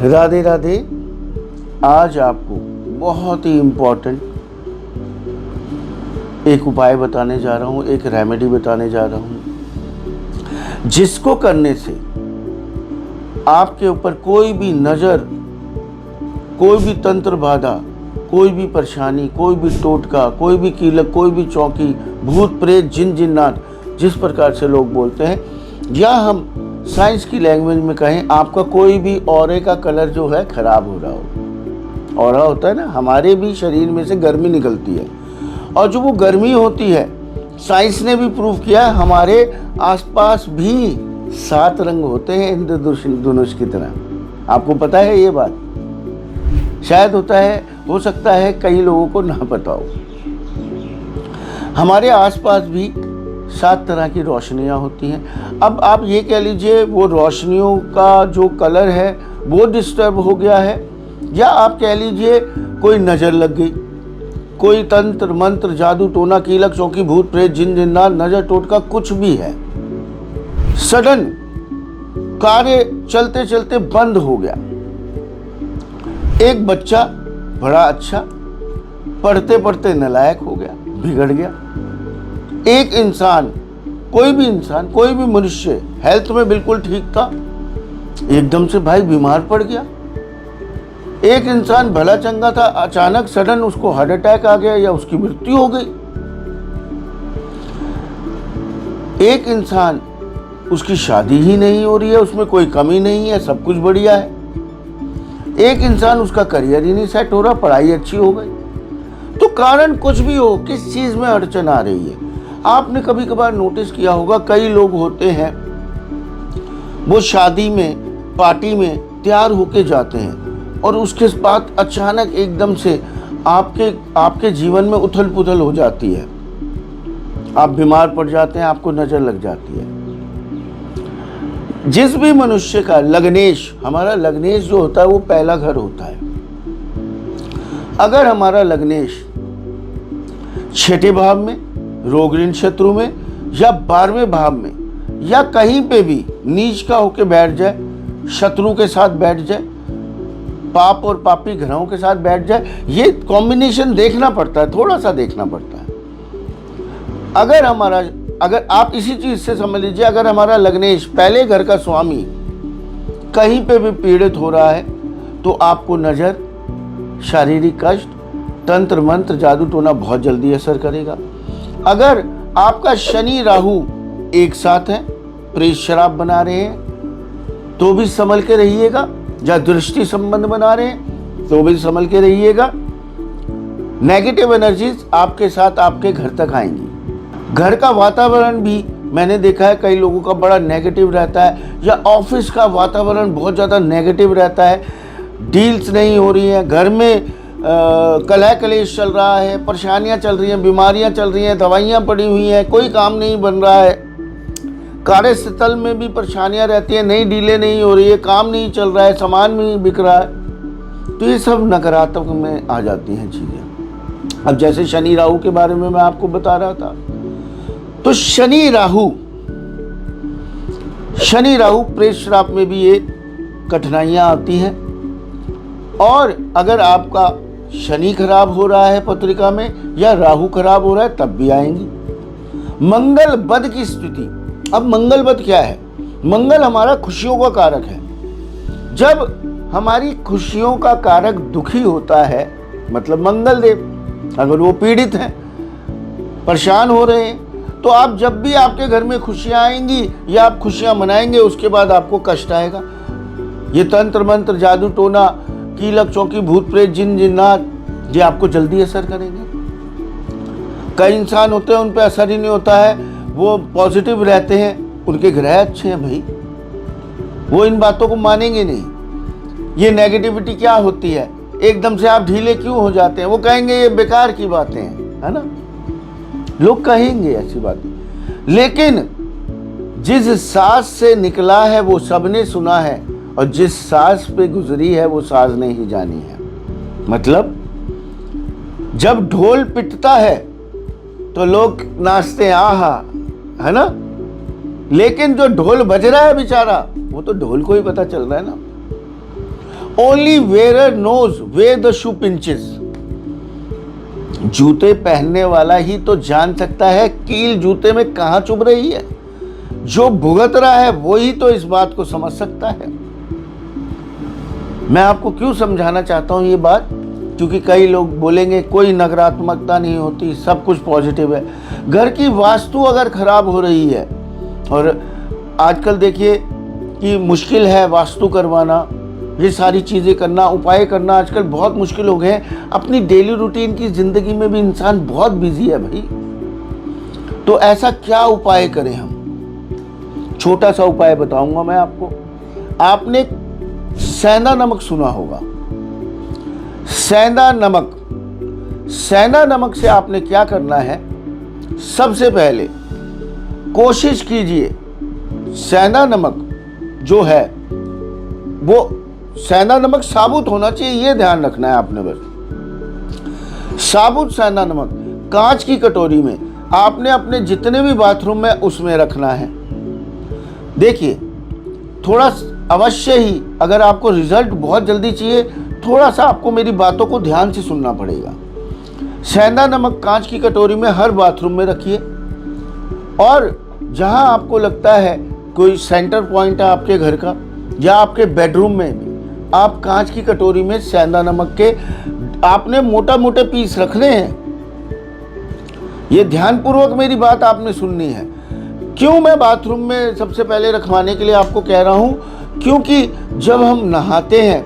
राधे राधे। आज आपको बहुत ही इम्पोर्टेंट एक उपाय बताने जा रहा हूँ, एक रेमेडी बताने जा रहा हूँ, जिसको करने से आपके ऊपर कोई भी नज़र, कोई भी तंत्र बाधा, कोई भी परेशानी, कोई भी टोटका, कोई भी कीलक, कोई भी चौकी, भूत प्रेत, जिन जिन्नात, जिस प्रकार से लोग बोलते हैं, या हम साइंस की लैंग्वेज में कहें, आपका कोई भी ऑरे का कलर जो है खराब हो रहा हो। ऑरा होता है ना, हमारे भी शरीर में से गर्मी निकलती है, और जो वो गर्मी होती है, साइंस ने भी प्रूव किया है, हमारे आसपास भी 7 रंग होते हैं इंद्रधनुष की तरह। आपको पता है ये बात? शायद हो सकता है कई लोगों को ना पता हो। हमारे आसपास भी 7 तरह की रोशनियाँ होती हैं। अब आप ये कह लीजिए वो रोशनियों का जो कलर है वो डिस्टर्ब हो गया है, या आप कह लीजिए कोई नज़र लग गई, कोई तंत्र मंत्र, जादू टोना, कीलक चौकी, भूत प्रेत, जिन जिन्नात, नज़र टोटका कुछ भी है। सडन कार्य चलते चलते बंद हो गया। एक बच्चा बड़ा अच्छा पढ़ते पढ़ते नालायक हो गया, बिगड़ गया। एक इंसान, कोई भी मनुष्य हेल्थ में बिल्कुल ठीक था, एकदम से भाई बीमार पड़ गया। एक इंसान भला चंगा था, अचानक सडन उसको हार्ट अटैक आ गया या उसकी मृत्यु हो गई। एक इंसान, उसकी शादी ही नहीं हो रही है, उसमें कोई कमी नहीं है, सब कुछ बढ़िया है। एक इंसान, उसका करियर ही नहीं सेट हो रहा, पढ़ाई अच्छी हो गई। तो कारण कुछ भी हो, किस चीज में अड़चन आ रही है। आपने कभी कभार नोटिस किया होगा, कई लोग होते हैं वो शादी में, पार्टी में तैयार होके जाते हैं, और उसके बाद अचानक एकदम से आपके जीवन में उथल पुथल हो जाती है, आप बीमार पड़ जाते हैं, आपको नजर लग जाती है। जिस भी मनुष्य का लग्नेश, हमारा लग्नेश जो होता है वो पहला घर होता है। अगर हमारा लग्नेश 6ठे भाव में, रोग ऋण शत्रु में, या 12वें भाव में, या कहीं पे भी नीच का होके बैठ जाए, शत्रु के साथ बैठ जाए, पाप और पापी ग्रहों के साथ बैठ जाए, ये कॉम्बिनेशन देखना पड़ता है, थोड़ा सा देखना पड़ता है। अगर आप इसी चीज से समझ लीजिए, अगर हमारा लग्नेश, पहले घर का स्वामी, कहीं पे भी पीड़ित हो रहा है, तो आपको नजर, शारीरिक कष्ट, तंत्र मंत्र, जादू टोना बहुत जल्दी असर करेगा। अगर आपका शनि राहु एक साथ है, प्रेत शराब बना रहे हैं, तो भी संभल के रहिएगा, या दृष्टि संबंध बना रहे हैं तो भी संभल के रहिएगा। नेगेटिव एनर्जीज आपके साथ आपके घर तक आएंगी। घर का वातावरण भी मैंने देखा है, कई लोगों का बड़ा नेगेटिव रहता है, या ऑफिस का वातावरण बहुत ज़्यादा नेगेटिव रहता है, डील्स नहीं हो रही हैं, घर में कलह कलेश चल रहा है, परेशानियां चल रही हैं, बीमारियां चल रही हैं, दवाइयां पड़ी हुई हैं, कोई काम नहीं बन रहा है, कार्यस्थल में भी परेशानियां रहती हैं, नई डीलें नहीं हो रही है, काम नहीं चल रहा है, सामान नहीं बिक रहा है, तो ये सब नकारात्मक में आ जाती हैं चीज़ें। अब जैसे शनि राहु के बारे में मैं आपको बता रहा था, तो शनि राहु प्रेत श्राप में भी ये कठिनाइयाँ आती हैं। और अगर आपका शनि खराब हो रहा है पत्रिका में, या राहु खराब हो रहा है, तब भी आएंगी। मंगल बद की स्थिति। अब मंगल बद क्या है? मंगल हमारा खुशियों का कारक है। जब हमारी खुशियों का कारक दुखी होता है, मतलब मंगल देव, अगर वो पीड़ित हैं, परेशान हो रहे हैं, तो आप जब भी आपके घर में खुशियां आएंगी या आप खुशियां मनाएंगे, उसके बाद आपको कष्ट आएगा। ये तंत्र मंत्र, जादू टोना, कीलक चौकी, भूत प्रेत, जिन जिन्नात, ये आपको जल्दी असर करेंगे। कई इंसान होते हैं उन पे असर ही नहीं होता है, वो पॉजिटिव रहते हैं, उनके ग्रह अच्छे हैं भाई, वो इन बातों को मानेंगे नहीं। ये नेगेटिविटी क्या होती है, एकदम से आप ढीले क्यों हो जाते हैं, वो कहेंगे ये बेकार की बातें हैं, है ना, लोग कहेंगे ऐसी बातें। लेकिन जिस सांस से निकला है वो सबने सुना है, और जिस सांस पे गुजरी है वो सांस ने ही जानी है। मतलब जब ढोल पिटता है तो लोग नाचते हैं, आहा, है ना, लेकिन जो ढोल बज रहा है बेचारा, वो तो ढोल को ही पता चल रहा है ना। Only wearer knows where the shoe pinches. जूते पहनने वाला ही तो जान सकता है कील जूते में कहां चुभ रही है। जो भुगत रहा है वही तो इस बात को समझ सकता है। मैं आपको क्यों समझाना चाहता हूं ये बात, क्योंकि कई लोग बोलेंगे कोई नकारात्मकता नहीं होती, सब कुछ पॉजिटिव है। घर की वास्तु अगर खराब हो रही है, और आजकल देखिए कि मुश्किल है वास्तु करवाना, ये सारी चीज़ें करना, उपाय करना आजकल बहुत मुश्किल हो गए हैं। अपनी डेली रूटीन की ज़िंदगी में भी इंसान बहुत बिजी है भाई। तो ऐसा क्या उपाय करें हम? छोटा सा उपाय बताऊंगा मैं आपको। आपने सेंधा नमक सुना होगा, सेंधा नमक। सेंधा नमक से आपने क्या करना है, सबसे पहले कोशिश कीजिए सेंधा नमक जो है वो सेंधा नमक साबुत होना चाहिए, ये ध्यान रखना है आपने। बस साबुत सेंधा नमक कांच की कटोरी में आपने अपने जितने भी बाथरूम में उसमें रखना है। देखिए थोड़ा अवश्य ही, अगर आपको रिजल्ट बहुत जल्दी चाहिए, थोड़ा सा आपको मेरी बातों को ध्यान से सुनना पड़ेगा। सेंधा नमक कांच की कटोरी में हर बाथरूम में रखिए, और जहां आपको लगता है कोई सेंटर पॉइंट है आपके घर का या आपके बेडरूम में भी, आप कांच की कटोरी में सेंधा नमक के आपने मोटा मोटे पीस रखने हैं। ये ध्यानपूर्वक मेरी बात आपने सुननी है। क्यों मैं बाथरूम में सबसे पहले रखवाने के लिए आपको कह रहा हूं, क्योंकि जब हम नहाते हैं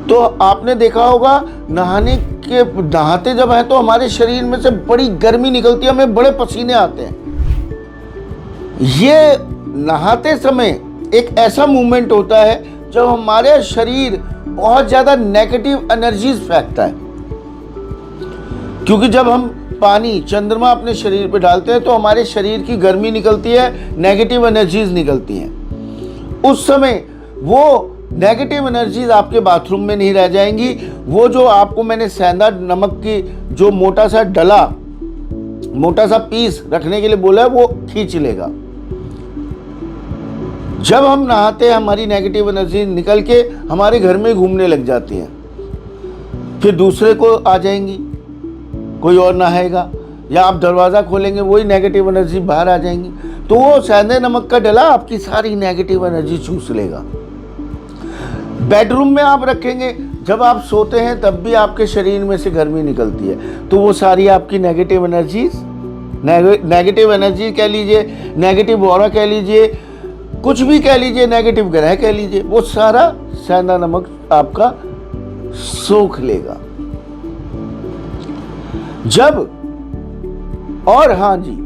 तो आपने देखा होगा नहाते जब है तो हमारे शरीर में से बड़ी गर्मी निकलती है, हमें बड़े पसीने आते हैं। ये नहाते समय एक ऐसा मूवमेंट होता है जब हमारे शरीर बहुत ज़्यादा नेगेटिव एनर्जीज फेंकता है, क्योंकि जब हम पानी चंद्रमा अपने शरीर पे डालते हैं तो हमारे शरीर की गर्मी निकलती है, नेगेटिव एनर्जीज निकलती हैं। उस समय वो नेगेटिव एनर्जीज आपके बाथरूम में नहीं रह जाएंगी। वो जो आपको मैंने सेंधा नमक की जो मोटा सा पीस रखने के लिए बोला है वो खींच लेगा। जब हम नहाते हैं हमारी नेगेटिव एनर्जी निकल के हमारे घर में घूमने लग जाती है, फिर दूसरे को आ जाएंगी, कोई और नहाएगा, या आप दरवाज़ा खोलेंगे वही नेगेटिव एनर्जी बाहर आ जाएंगी। तो वो सेंधे नमक का डला आपकी सारी नेगेटिव एनर्जी चूस लेगा। बेडरूम में आप रखेंगे, जब आप सोते हैं तब भी आपके शरीर में से गर्मी निकलती है, तो वो सारी आपकी नेगेटिव एनर्जी कह लीजिए, नेगेटिव ऑरा कह लीजिए, कुछ भी कह लीजिए, नेगेटिव ग्रह कह लीजिए, वो सारा सेंधा नमक आपका सोख लेगा। और हाँ जी,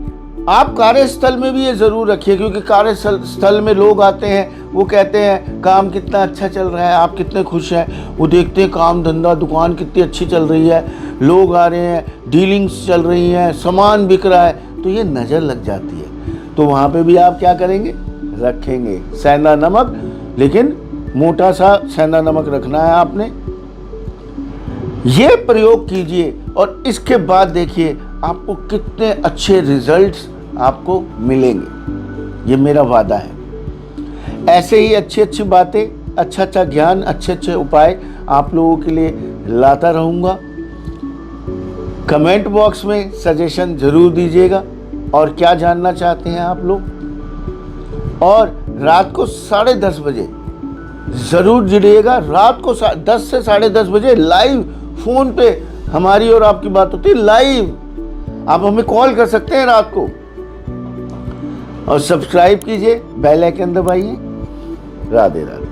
आप कार्यस्थल में भी ये जरूर रखिए, क्योंकि कार्यस्थल में लोग आते हैं, वो कहते हैं काम कितना अच्छा चल रहा है, आप कितने खुश हैं। वो देखते हैं काम धंधा दुकान कितनी अच्छी चल रही है, लोग आ रहे हैं, डीलिंग्स चल रही हैं, सामान बिक रहा है, तो ये नज़र लग जाती है। तो वहाँ पे भी आप क्या करेंगे, रखेंगे सेंधा नमक, लेकिन मोटा सा सेंधा नमक रखना है आपने। ये प्रयोग कीजिए और इसके बाद देखिए आपको कितने अच्छे रिजल्ट्स आपको मिलेंगे, ये मेरा वादा है। ऐसे ही अच्छी अच्छी बातें, अच्छा ज्ञान, अच्छे उपाय आप लोगों के लिए लाता रहूँगा। कमेंट बॉक्स में सजेशन ज़रूर दीजिएगा और क्या जानना चाहते हैं आप लोग। और रात को 10:30 बजे ज़रूर जुड़िएगा। रात को 10 से 10:30 बजे लाइव फ़ोन पे हमारी और आपकी बात होती है लाइव। आप हमें कॉल कर सकते हैं रात को। और सब्सक्राइब कीजिए, बेल आइकन दबाइए। राधे राधे।